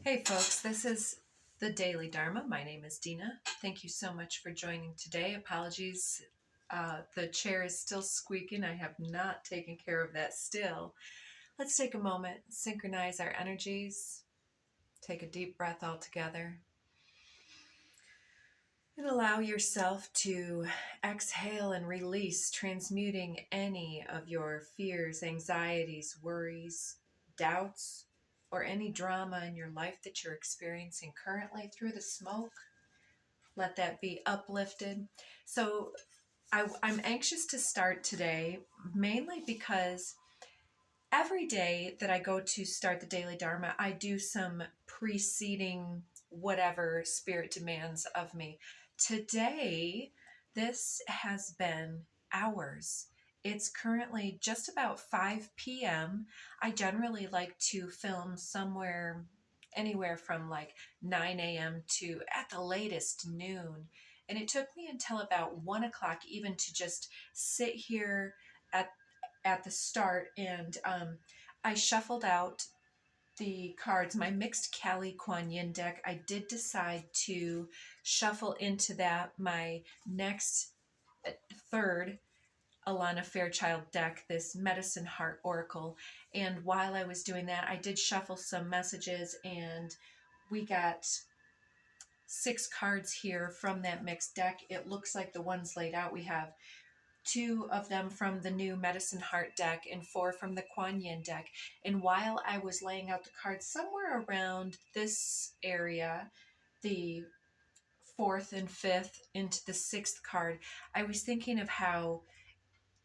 Hey folks, this is the Daily Dharma. My name is Dina. Thank you so much for joining today. Apologies, the chair is still squeaking. I have not taken care of that still. Let's take a moment, synchronize our energies, take a deep breath all together, and allow yourself to exhale and release, transmuting any of your fears, anxieties, worries, doubts, or any drama in your life that you're experiencing currently through the smoke. Let that be uplifted. So I'm anxious to start today, mainly because every day that I go to start the Daily Dharma, I do some preceding whatever spirit demands of me. Today, this has been hours. It's currently just about 5 p.m. I generally like to film somewhere, anywhere from like 9 a.m. to at the latest noon. And it took me until about 1 o'clock even to just sit here at the start, and I shuffled out the cards, my mixed Kali Kuan Yin deck. I did decide to shuffle into that my next third Alana Fairchild deck, this Medicine Heart Oracle. And while I was doing that, I did shuffle some messages, and we got 6 cards here from that mixed deck. It looks like the ones laid out. We have 2 of them from the new Medicine Heart deck and 4 from the Kuan Yin deck. And while I was laying out the cards somewhere around this area, the 4th and 5th into the 6th card, I was thinking of how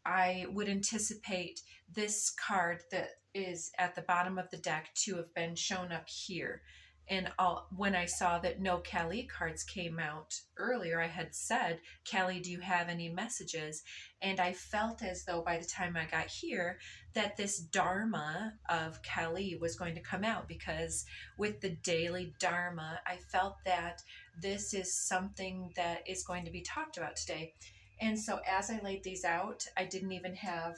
I would anticipate this card that is at the bottom of the deck to have been shown up here. And when I saw that no Kali cards came out earlier, I had said, Kali, do you have any messages? And I felt as though by the time I got here that this Dharma of Kali was going to come out, because with the daily Dharma, I felt that this is something that is going to be talked about today. And so as I laid these out, I didn't even have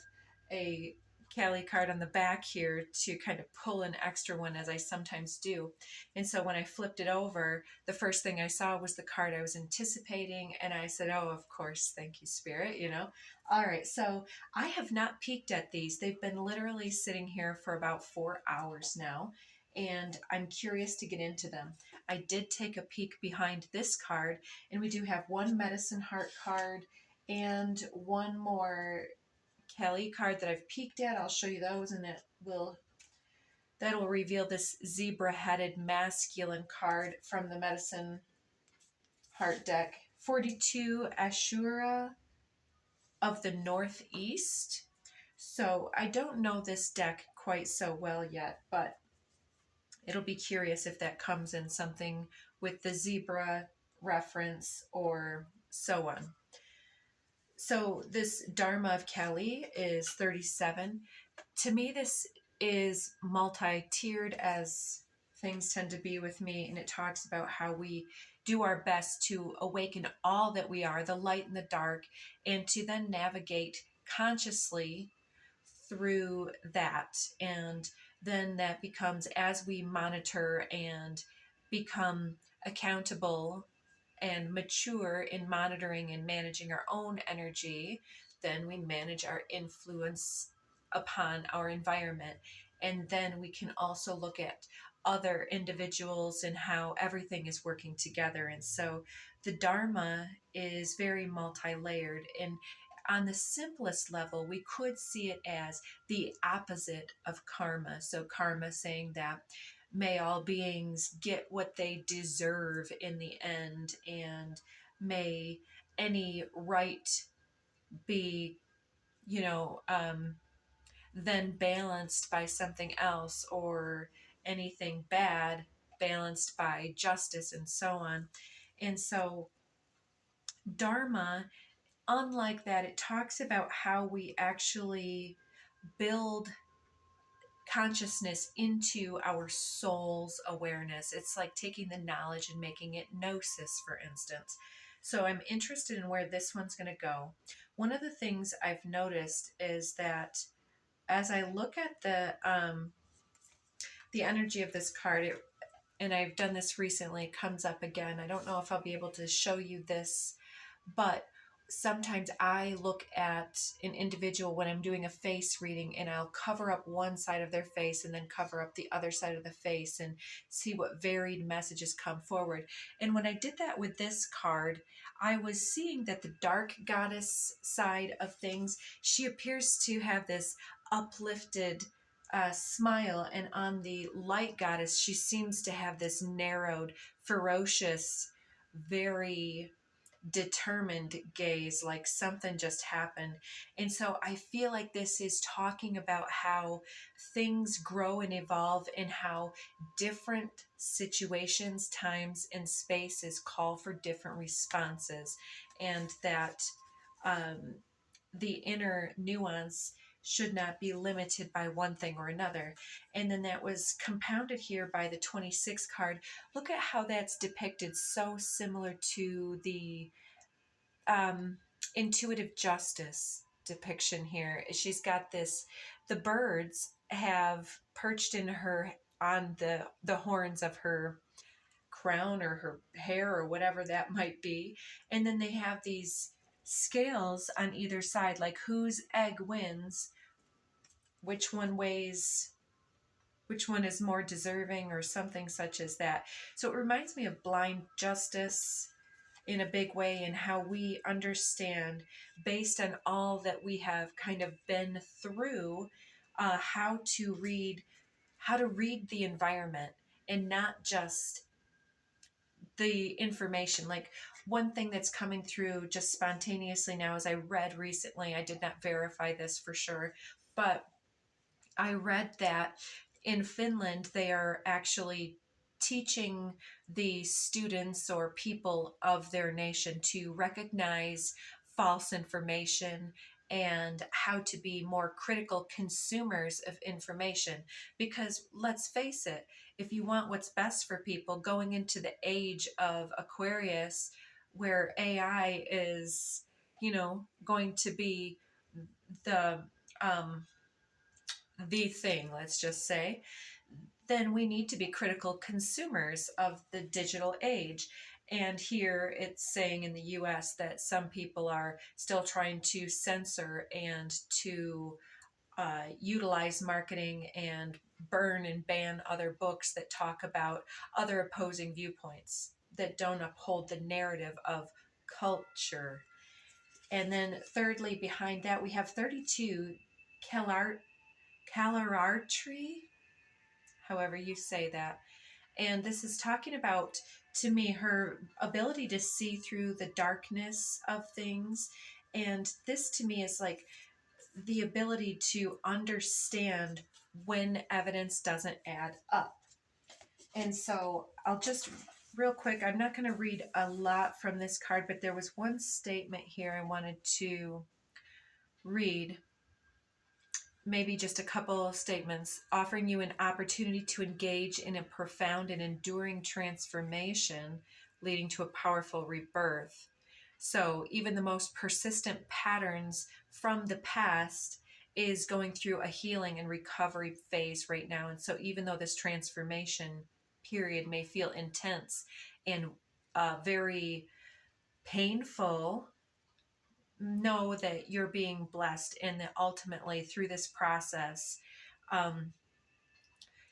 a Kali card on the back here to kind of pull an extra one, as I sometimes do. And so when I flipped it over, the first thing I saw was the card I was anticipating. And I said, oh, of course, thank you, Spirit, All right, so I have not peeked at these. They've been literally sitting here for about 4 hours now, and I'm curious to get into them. I did take a peek behind this card, and we do have one Medicine Heart card and one more Kelly card that I've peeked at. I'll show you those, and that'll reveal this zebra-headed masculine card from the Medicine Heart deck. 42 Ashura of the Northeast. So I don't know this deck quite so well yet, but it'll be curious if that comes in something with the zebra reference or so on. So this Dharma of Kali is 37. To me, this is multi-tiered, as things tend to be with me, and it talks about how we do our best to awaken all that we are, the light and the dark, and to then navigate consciously through that. And then that becomes, as we monitor and become accountable and mature in monitoring and managing our own energy, then we manage our influence upon our environment. And then we can also look at other individuals and how everything is working together. And so the Dharma is very multi-layered. And on the simplest level, we could see it as the opposite of karma. So karma saying that may all beings get what they deserve in the end, and may any right be, then balanced by something else, or anything bad balanced by justice, and so on. And so Dharma, unlike that, it talks about how we actually build consciousness into our soul's awareness. It's like taking the knowledge and making it gnosis, for instance. So I'm interested in where this one's going to go. One of the things I've noticed is that as I look at the energy of this card, and I've done this recently, it comes up again. I don't know if I'll be able to show you this, but sometimes I look at an individual when I'm doing a face reading, and I'll cover up one side of their face and then cover up the other side of the face and see what varied messages come forward. And when I did that with this card, I was seeing that the dark goddess side of things, she appears to have this uplifted smile, and on the light goddess, she seems to have this narrowed, ferocious, very determined gaze, like something just happened. And so I feel like this is talking about how things grow and evolve, and how different situations, times, and spaces call for different responses, and that um, the inner nuance should not be limited by one thing or another. And then that was compounded here by the 26 card. Look at how that's depicted, so similar to the intuitive justice depiction here. She's got this, the birds have perched in her on the horns of her crown or her hair or whatever that might be, and then they have these scales on either side, like whose egg wins, which one weighs, which one is more deserving, or something such as that. So it reminds me of blind justice in a big way, and how we understand, based on all that we have kind of been through, how to read the environment, and not just the information. Like, one thing that's coming through just spontaneously now, as I read recently, I did not verify this for sure, but I read that in Finland they are actually teaching the students or people of their nation to recognize false information and how to be more critical consumers of information. Because let's face it, if you want what's best for people going into the age of Aquarius, where AI is, going to be the um, the thing, let's just say, then we need to be critical consumers of the digital age. And here it's saying in the US that some people are still trying to censor and to utilize marketing and burn and ban other books that talk about other opposing viewpoints that don't uphold the narrative of culture. And then thirdly, behind that, we have 32 Calarartree, however you say that. And this is talking about, to me, her ability to see through the darkness of things. And this to me is like the ability to understand when evidence doesn't add up. And so I'll just real quick, I'm not going to read a lot from this card, but there was one statement here I wanted to read. Maybe just a couple of statements, offering you an opportunity to engage in a profound and enduring transformation, leading to a powerful rebirth. So even the most persistent patterns from the past is going through a healing and recovery phase right now. And so even though this transformation period may feel intense and very painful, know that you're being blessed, and that ultimately through this process,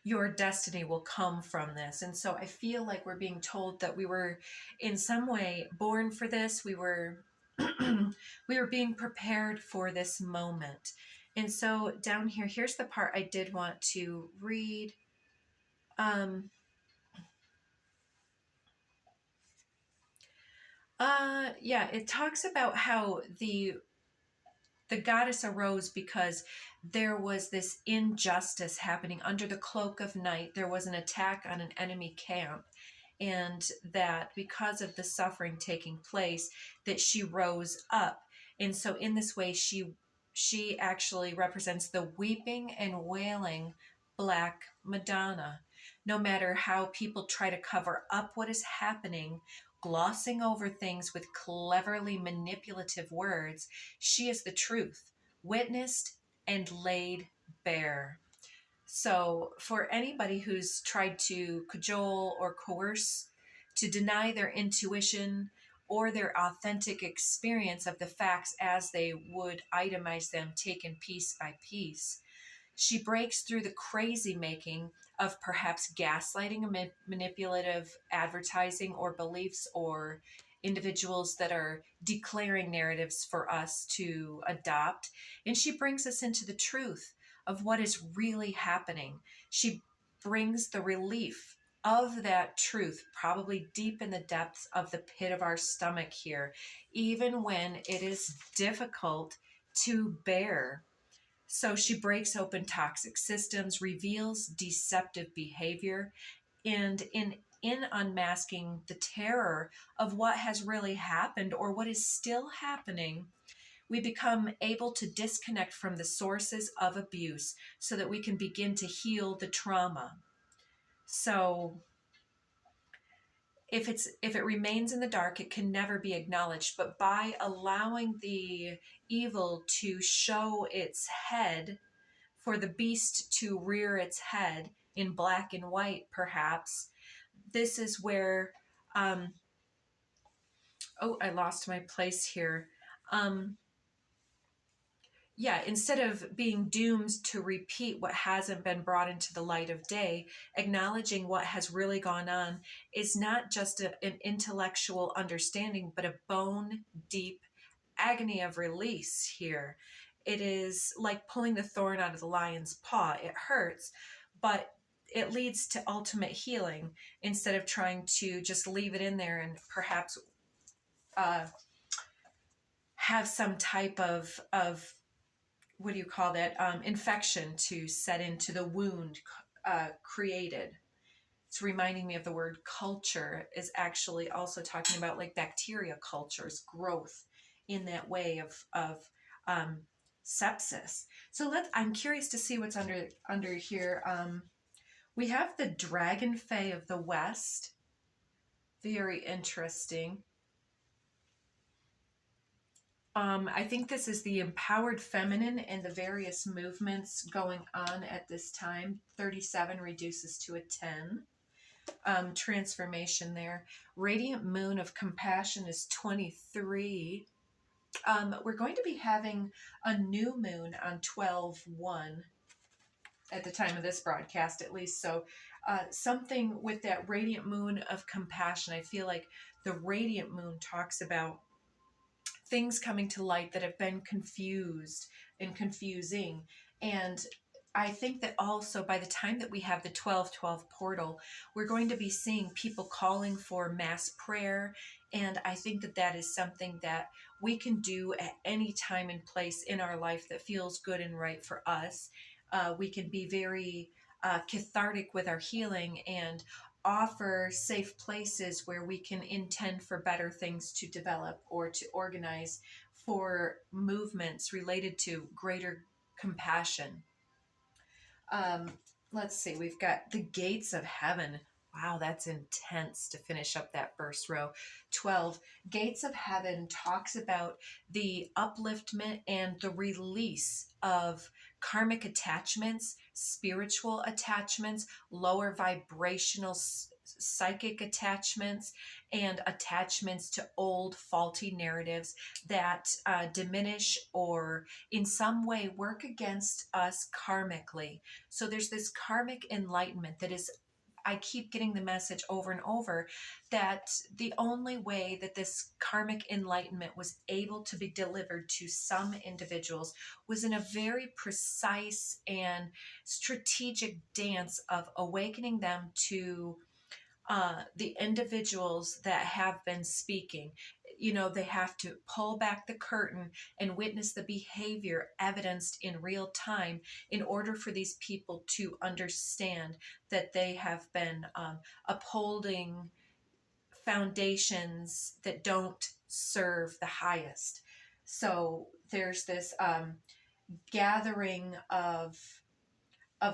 your destiny will come from this. And so I feel like we're being told that we were in some way born for this. We were we were being prepared for this moment. And so down here, here's the part I did want to read. Yeah, it talks about how the goddess arose because there was this injustice happening under the cloak of night. There was an attack on an enemy camp, and that because of the suffering taking place, that she rose up. And so in this way, she actually represents the weeping and wailing Black Madonna. No matter how people try to cover up what is happening, glossing over things with cleverly manipulative words, she is the truth, witnessed and laid bare. So, for anybody who's tried to cajole or coerce to deny their intuition or their authentic experience of the facts as they would itemize them, taken piece by piece, she breaks through the crazy making of perhaps gaslighting and manipulative advertising or beliefs or individuals that are declaring narratives for us to adopt. And she brings us into the truth of what is really happening. She brings the relief of that truth, probably deep in the depths of the pit of our stomach here, even when it is difficult to bear. So she breaks open toxic systems, reveals deceptive behavior, and in unmasking the terror of what has really happened or what is still happening, we become able to disconnect from the sources of abuse so that we can begin to heal the trauma. So if it remains in the dark, it can never be acknowledged. But by allowing the evil to show its head, for the beast to rear its head in black and white, perhaps, this is where, oh, I lost my place here. Um, yeah, instead of being doomed to repeat what hasn't been brought into the light of day, acknowledging what has really gone on is not just an intellectual understanding, but a bone deep agony of release here. It is like pulling the thorn out of the lion's paw. It hurts, but it leads to ultimate healing instead of trying to just leave it in there and perhaps uh, have some type of what do you call that, infection to set into the wound created. It's reminding me of the word culture is actually also talking about like bacteria cultures, growth in that way of um, sepsis. So I'm curious to see what's under here. We have the Dragon Fae of the West. Very interesting. I think this is the empowered feminine and the various movements going on at this time. 37 reduces to a 10. Transformation there. Radiant Moon of Compassion is 23. We're going to be having a new moon on 12/1 at the time of this broadcast, at least. So something with that Radiant Moon of Compassion. I feel like the Radiant Moon talks about things coming to light that have been confused and confusing. And I think that also by the time that we have the 12/12 portal, we're going to be seeing people calling for mass prayer. And I think that that is something that we can do at any time and place in our life that feels good and right for us. We can be very cathartic with our healing and offer safe places where we can intend for better things to develop or to organize for movements related to greater compassion. Um, let's see, we've got the gates of heaven. Wow, that's intense to finish up that first row. 12. Gates of heaven talks about the upliftment and the release of karmic attachments, spiritual attachments, lower vibrational psychic attachments, and attachments to old faulty narratives that diminish or in some way work against us karmically. So there's this karmic enlightenment that is, I keep getting the message over and over that the only way that this karmic enlightenment was able to be delivered to some individuals was in a very precise and strategic dance of awakening them to the individuals that have been speaking. You know, they have to pull back the curtain and witness the behavior evidenced in real time in order for these people to understand that they have been upholding foundations that don't serve the highest. So there's this gathering of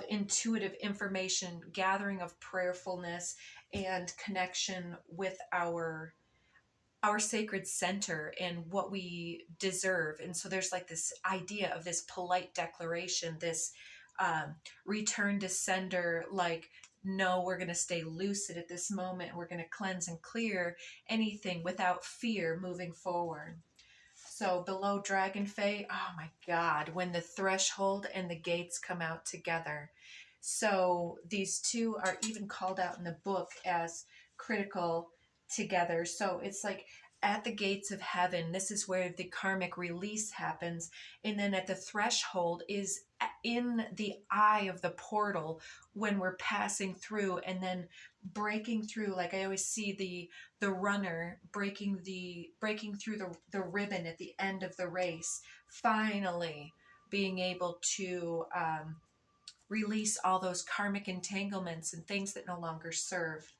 intuitive information, gathering of prayerfulness and connection with our sacred center and what we deserve. And so there's like this idea of this polite declaration, this return to sender, like, no, we're going to stay lucid at this moment. We're going to cleanse and clear anything without fear moving forward. So below Dragon Fae, oh my God, when the threshold and the gates come out together. So these two are even called out in the book as critical together. So it's like at the gates of heaven, this is where the karmic release happens. And then at the threshold is in the eye of the portal when we're passing through and then breaking through. Like I always see the runner breaking through the ribbon at the end of the race, finally being able to release all those karmic entanglements and things that no longer serve.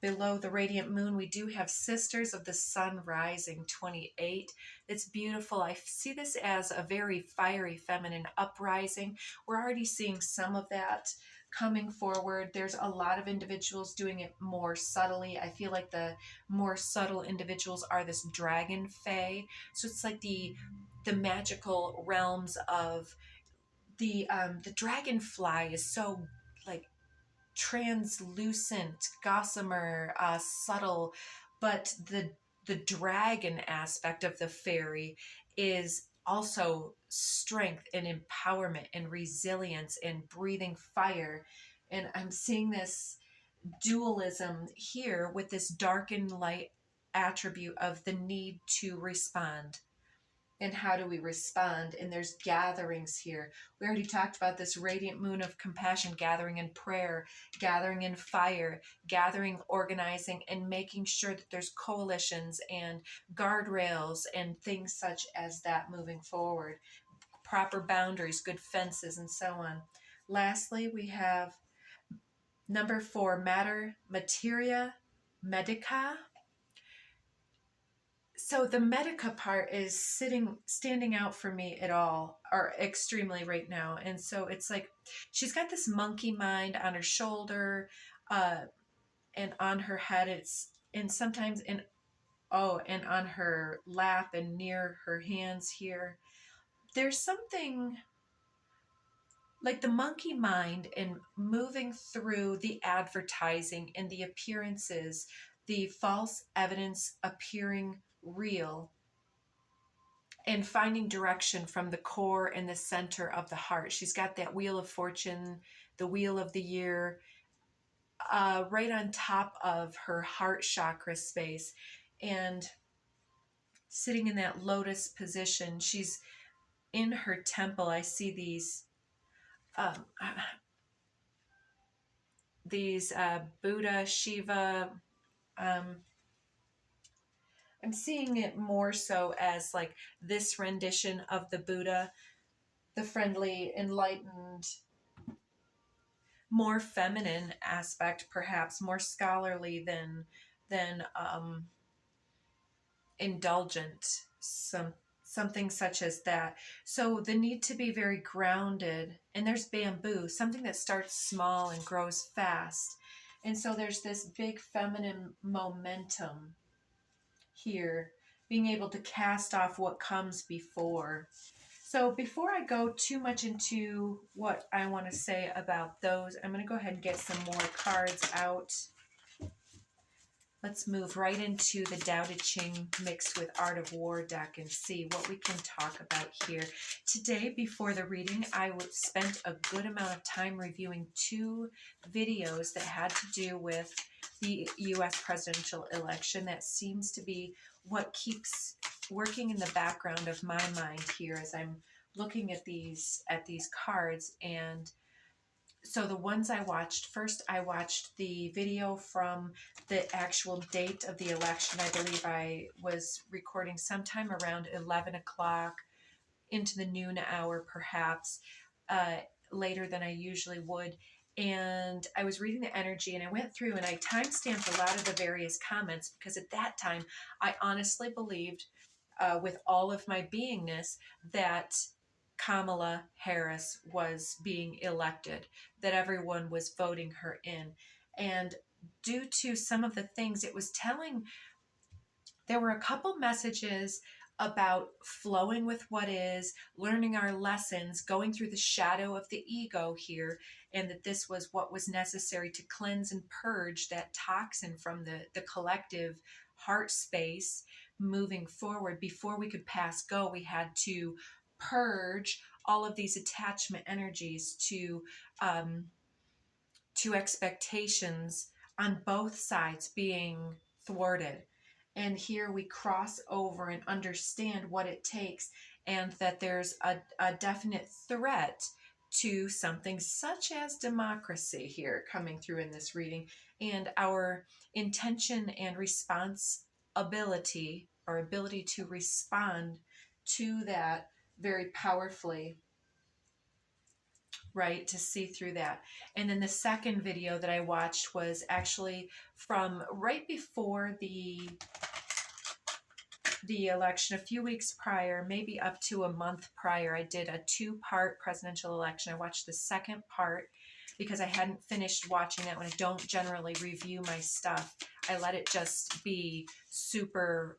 Below the radiant moon, we do have Sisters of the Sun Rising 28. It's beautiful. I see this as a very fiery feminine uprising. We're already seeing some of that coming forward. There's a lot of individuals doing it more subtly. I feel like the more subtle individuals are this dragon fae. So it's like the magical realms of the dragonfly is so like translucent, gossamer, subtle, but the dragon aspect of the fairy is also strength and empowerment and resilience and breathing fire. And I'm seeing this dualism here with this dark and light attribute of the need to respond. And how do we respond? And there's gatherings here. We already talked about this radiant moon of compassion, gathering in prayer, gathering in fire, gathering, organizing, and making sure that there's coalitions and guardrails and things such as that moving forward. Proper boundaries, good fences, and so on. Lastly, we have number 4, matter, materia, medica. So the medica part is standing out for me at all, or extremely right now. And so it's like she's got this monkey mind on her shoulder, and on her head. And sometimes and on her lap and near her hands here. There's something like the monkey mind and moving through the advertising and the appearances, the false evidence appearing real, and finding direction from the core and the center of the heart. She's got that wheel of fortune, the wheel of the year, right on top of her heart chakra space. And sitting in that lotus position, she's in her temple. I see um, these Buddha, Shiva. I'm seeing it more so as like this rendition of the Buddha, the friendly, enlightened, more feminine aspect, perhaps more scholarly than indulgent, something such as that. So the need to be very grounded, and there's bamboo, something that starts small and grows fast. And so there's this big feminine momentum here, being able to cast off what comes before. So before I go too much into what I want to say about those, I'm going to go ahead and get some more cards out. Let's move right into the Tao Te Ching mixed with Art of War deck and see what we can talk about here. Today, before the reading, I spent a good amount of time reviewing 2 videos that had to do with the U.S. presidential election. That seems to be what keeps working in the background of my mind here as I'm looking at these cards. And so the ones I watched, first I watched the video from the actual date of the election. I believe I was recording sometime around 11 o'clock into the noon hour, perhaps later than I usually would. And I was reading the energy, and I went through and I timestamped a lot of the various comments, because at that time I honestly believed with all of my beingness that Kamala Harris was being elected, that everyone was voting her in. And due to some of the things it was telling, there were a couple messages about flowing with what is, learning our lessons, going through the shadow of the ego here, and that this was what was necessary to cleanse and purge that toxin from the collective heart space. Moving forward, before we could pass go, we had to purge all of these attachment energies um, to expectations on both sides being thwarted. And here we cross over and understand what it takes, and that there's a definite threat to something such as democracy here coming through in this reading, and our intention and responsibility, or ability to respond to that very powerfully, right, to see through that. And then the second video that I watched was actually from right before the election, a few weeks prior, maybe up to a month prior. I did a 2-part presidential election. I watched the second part because I hadn't finished watching that one. I don't generally review my stuff. I let it just be super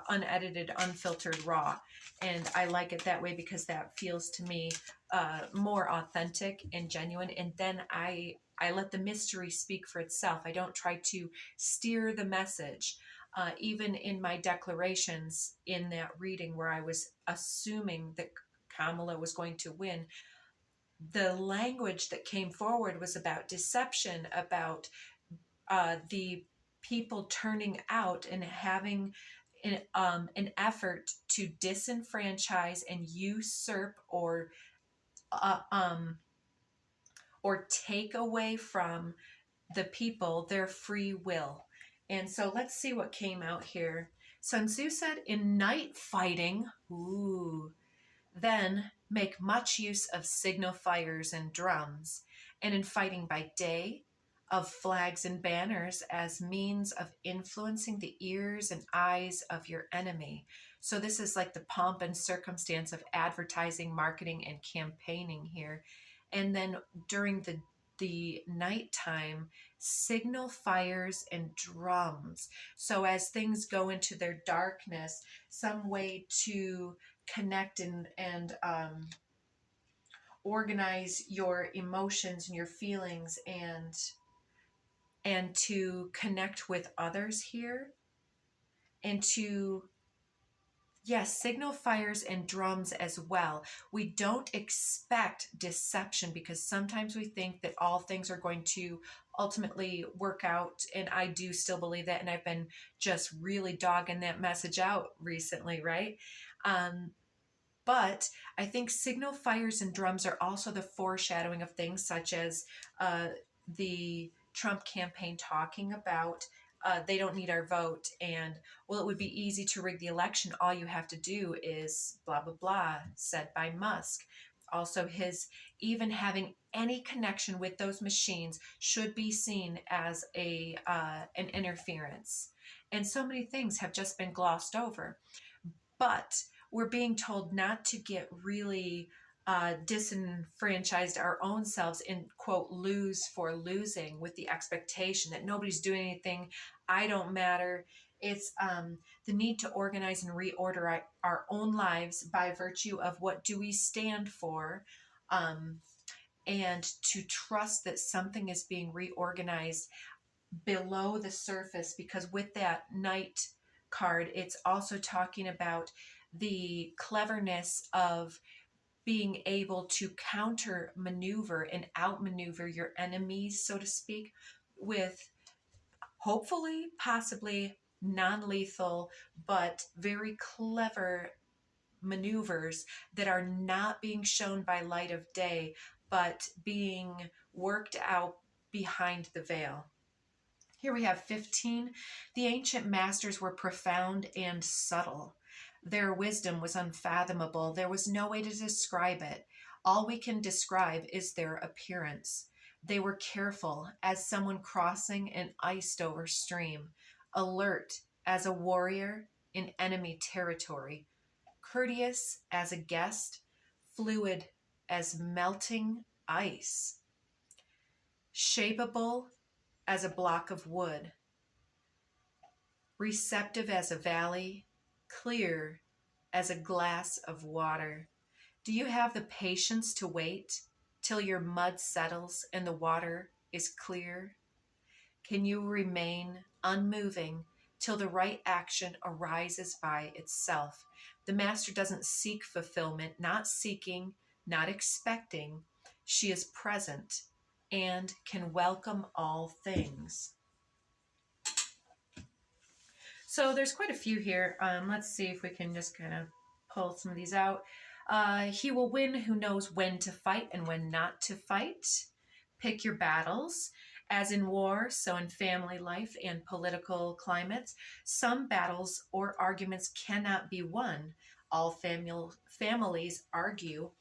unedited, unfiltered, raw. And I like it that way because that feels to me more authentic and genuine. And then I let the mystery speak for itself. I don't try to steer the message. Even in my declarations in that reading where I was assuming that Kamala was going to win, the language that came forward was about deception, about the people turning out and having an effort to disenfranchise and usurp uh, um, or take away from the people their free will. And so let's see what came out here. Sun Tzu said, in night fighting, then make much use of signal fires and drums, and in fighting by day, of flags and banners as means of influencing the ears and eyes of your enemy. So this is like the pomp and circumstance of advertising, marketing, and campaigning here. And then during the nighttime, signal fires and drums. So as things go into their darkness, some way to connect and organize your emotions and your feelings, and to connect with others here, and to, yes, signal fires and drums as well. We don't expect deception because sometimes we think that all things are going to ultimately work out. And I do still believe that. And I've been just really dogging that message out recently, right? But I think signal fires and drums are also the foreshadowing of things such as the Trump campaign talking about they don't need our vote, and well, it would be easy to rig the election. All you have to do is blah, blah, blah, said by Musk. Also, his even having any connection with those machines should be seen as an interference. And so many things have just been glossed over. But we're being told not to get really disenfranchised our own selves and, quote, lose for losing with the expectation that nobody's doing anything. I don't matter. It's the need to organize and reorder our own lives by virtue of what do we stand for, and to trust that something is being reorganized below the surface, because with that night card, it's also talking about the cleverness of being able to counter maneuver and outmaneuver your enemies, so to speak, with hopefully, possibly non-lethal, but very clever maneuvers that are not being shown by light of day, but being worked out behind the veil. Here we have 15. The ancient masters were profound and subtle. Their wisdom was unfathomable. There was no way to describe it. All we can describe is their appearance. They were careful as someone crossing an iced over stream, alert as a warrior in enemy territory, courteous as a guest, fluid as melting ice, shapeable as a block of wood, receptive as a valley, clear as a glass of water. Do you have the patience to wait till your mud settles and the water is clear? Can you remain unmoving till the right action arises by itself? The master doesn't seek fulfillment, not seeking, not expecting. She is present and can welcome all things. So there's quite a few here. Let's see if we can just kind of pull some of these out. He will win who knows when to fight and when not to fight. Pick your battles. As in war, so in family life and political climates, some battles or arguments cannot be won. All families argue,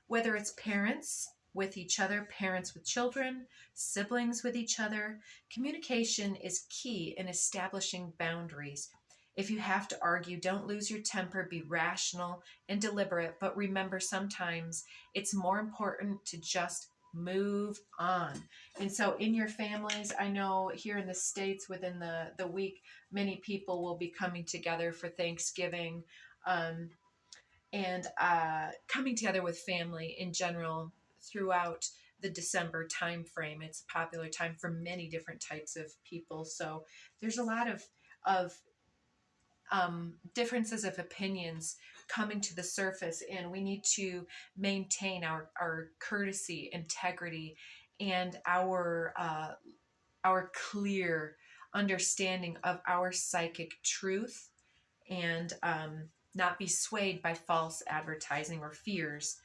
whether it's parents with each other, parents with children, siblings with each other. Communication is key in establishing boundaries. If you have to argue, don't lose your temper, be rational and deliberate, but remember sometimes it's more important to just move on. And so in your families, I know here in the States within the week, many people will be coming together for Thanksgiving, and coming together with family in general throughout the December time frame. It's a popular time for many different types of people. So there's a lot of differences of opinions coming to the surface, and we need to maintain our courtesy, integrity, and our clear understanding of our psychic truth, and not be swayed by false advertising or fears.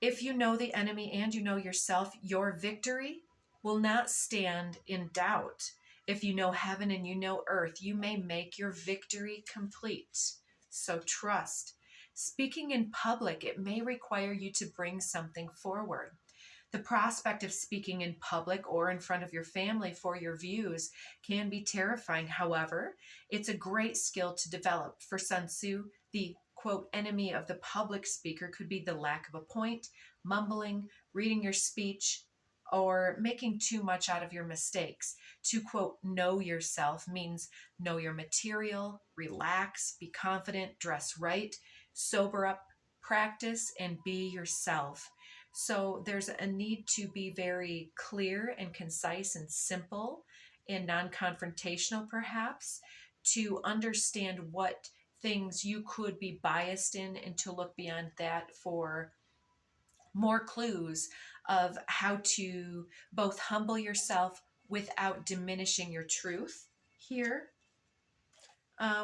If you know the enemy and you know yourself, your victory will not stand in doubt. If you know heaven and you know earth, you may make your victory complete. So trust. Speaking in public, it may require you to bring something forward. The prospect of speaking in public or in front of your family for your views can be terrifying. However, it's a great skill to develop. For Sun Tzu, the quote, enemy of the public speaker could be the lack of a point, mumbling, reading your speech, or making too much out of your mistakes. To quote, know yourself means know your material, relax, be confident, dress right, sober up, practice, and be yourself. So there's a need to be very clear and concise and simple and non-confrontational, perhaps, to understand what things you could be biased in, and to look beyond that for more clues of how to both humble yourself without diminishing your truth here.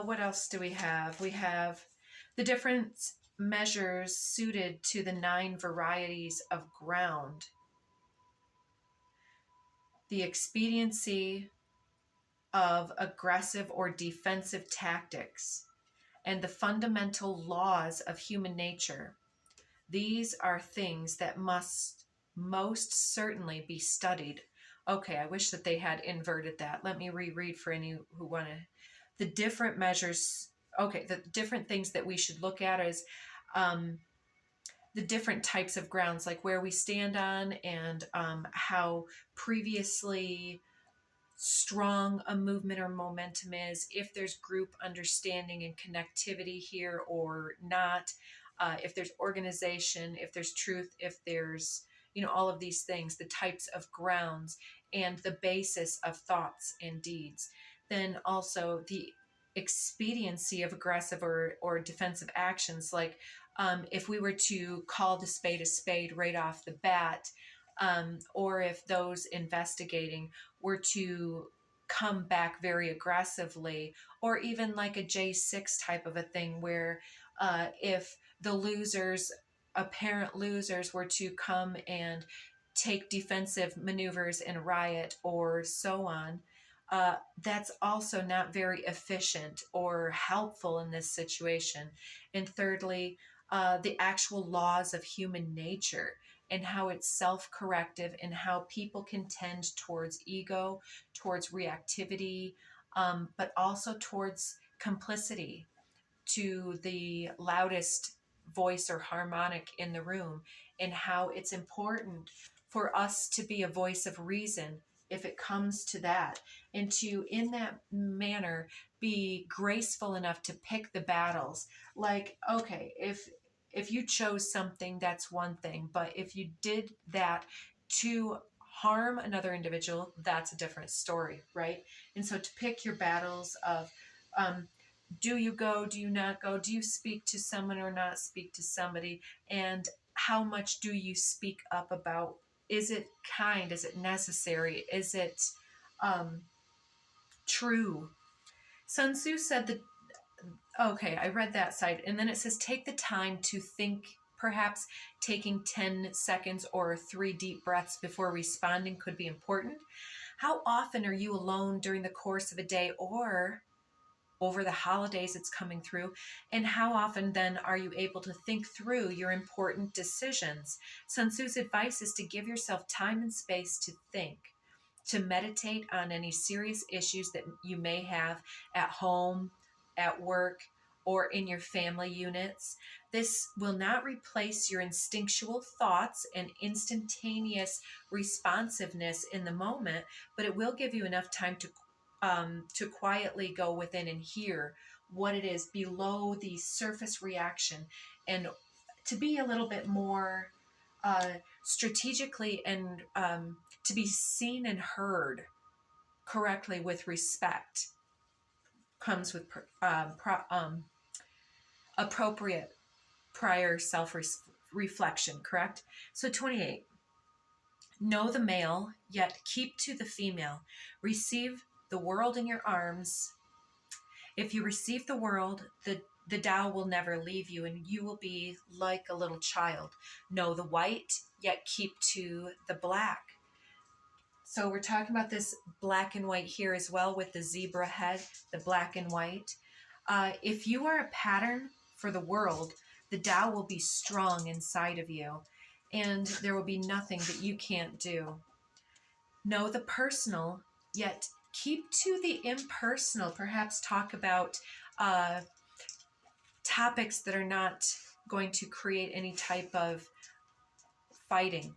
What else do we have? We have the different measures suited to the 9 varieties of ground, the expediency of aggressive or defensive tactics, and the fundamental laws of human nature. These are things that must most certainly be studied. Okay, I wish that they had inverted that. Let me reread for any who want to. The different measures, okay, the different things that we should look at is the different types of grounds, like where we stand on, and how previously strong a movement or momentum is, if there's group understanding and connectivity here or not, if there's organization, if there's truth, if there's, all of these things, the types of grounds and the basis of thoughts and deeds. Then also the expediency of aggressive or defensive actions, like if we were to call the spade a spade right off the bat, or if those investigating were to come back very aggressively, or even like a J6 type of a thing where if the apparent losers were to come and take defensive maneuvers and riot or so on, that's also not very efficient or helpful in this situation. And thirdly, the actual laws of human nature and how it's self-corrective, and how people can tend towards ego, towards reactivity, but also towards complicity to the loudest voice or harmonic in the room, and how it's important for us to be a voice of reason, if it comes to that, and to in that manner be graceful enough to pick the battles. Like, okay, if you chose something, that's one thing, but if you did that to harm another individual, that's a different story, right? And so to pick your battles of, do you go, do you not go, do you speak to someone or not speak to somebody, and how much do you speak up about, is it kind, is it necessary, is it um, true? Sun Tzu said that, okay, I read that side, and then it says take the time to think. Perhaps taking 10 seconds or 3 deep breaths before responding could be important. How often are you alone during the course of a day, or over the holidays it's coming through? And how often then are you able to think through your important decisions? Sun Tzu's advice is to give yourself time and space to think, to meditate on any serious issues that you may have at home, at work, or in your family units. This will not replace your instinctual thoughts and instantaneous responsiveness in the moment, but it will give you enough time to quietly go within and hear what it is below the surface reaction, and to be a little bit more strategically, and to be seen and heard correctly with respect comes with appropriate prior self-reflection, correct? So 28, know the male, yet keep to the female. Receive the world in your arms. If you receive the world, the Tao will never leave you, and you will be like a little child. Know the white, yet keep to the black. So we're talking about this black and white here as well, with the zebra head, the black and white. If you are a pattern for the world, the Tao will be strong inside of you, and there will be nothing that you can't do. Know the personal, yet keep to the impersonal. Perhaps talk about topics that are not going to create any type of fighting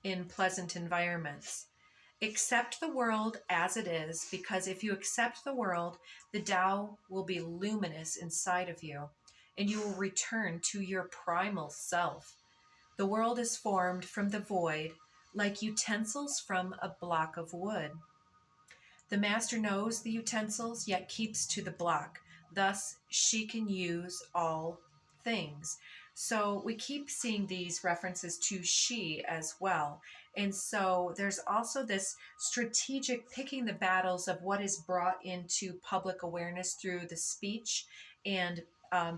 in pleasant environments. Accept the world as it is, because if you accept the world, the Tao will be luminous inside of you, and you will return to your primal self. The world is formed from the void, like utensils from a block of wood. The master knows the utensils, yet keeps to the block. Thus, she can use all things. So we keep seeing these references to she as well. And so there's also this strategic picking the battles of what is brought into public awareness through the speech, and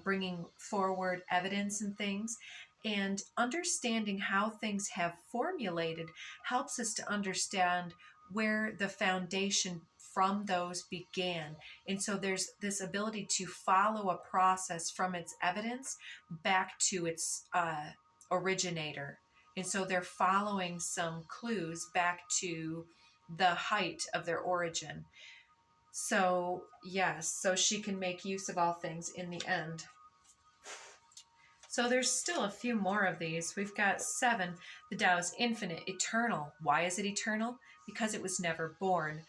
bringing forward evidence and things. And understanding how things have formulated helps us to understand where the foundation from those began. And so there's this ability to follow a process from its evidence back to its originator. And so they're following some clues back to the height of their origin. So, yes, so she can make use of all things in the end. So there's still a few more of these. We've got 7. The Tao is infinite, eternal. Why is it eternal? Because it was never born,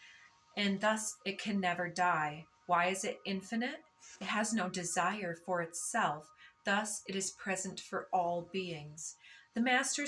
and thus it can never die. Why is it infinite? It has no desire for itself. Thus it is present for all beings. The Master